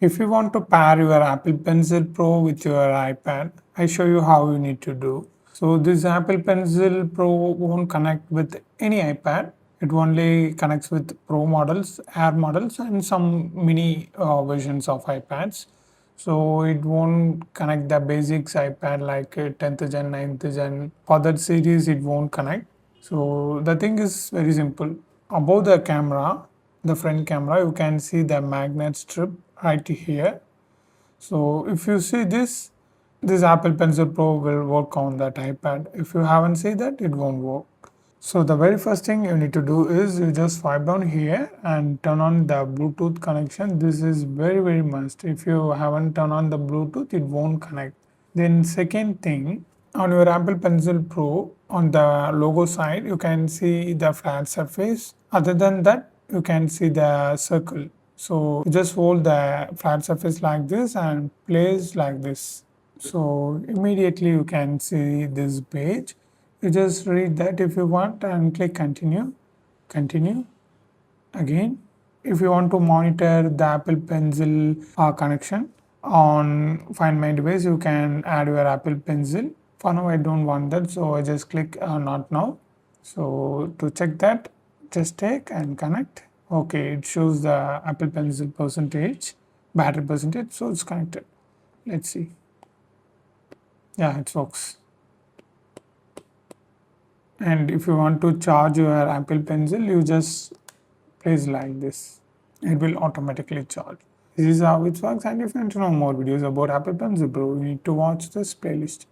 If you want to pair your Apple Pencil Pro with your iPad, I show you how you need to do. So this Apple Pencil Pro won't connect with any iPad. It only connects with Pro models, Air models, and some mini versions of iPads. So it won't connect the basics iPad like 10th gen, 9th gen. For that series, it won't connect. So the thing is very simple. Above the camera, the front camera, you can see the magnet strip right here. So if you see this Apple Pencil Pro will work on that iPad. If you haven't seen that, it won't work. So the very first thing you need to do is you just swipe down here and turn on the Bluetooth connection. This is very must. If you haven't turned on the Bluetooth, it won't connect. Then second thing, on your Apple Pencil Pro, on the logo side, you can see the flat surface. Other than that, you can see the circle. So you just hold the flat surface like this and place like this. So immediately you can see this page. You just read that if you want and click continue. Continue again. If you want to monitor the Apple Pencil connection on Find My Device, you can add your Apple Pencil. For now, I don't want that, so I just click Not Now. So to check that, just take and connect. Okay, it shows the Apple Pencil percentage, battery percentage, so it's connected. Let's see. Yeah, it works. And if you want to charge your Apple Pencil, you just place like this. It will automatically charge. This is how it works, and if you want to know more videos about Apple Pencil Pro, you need to watch this playlist.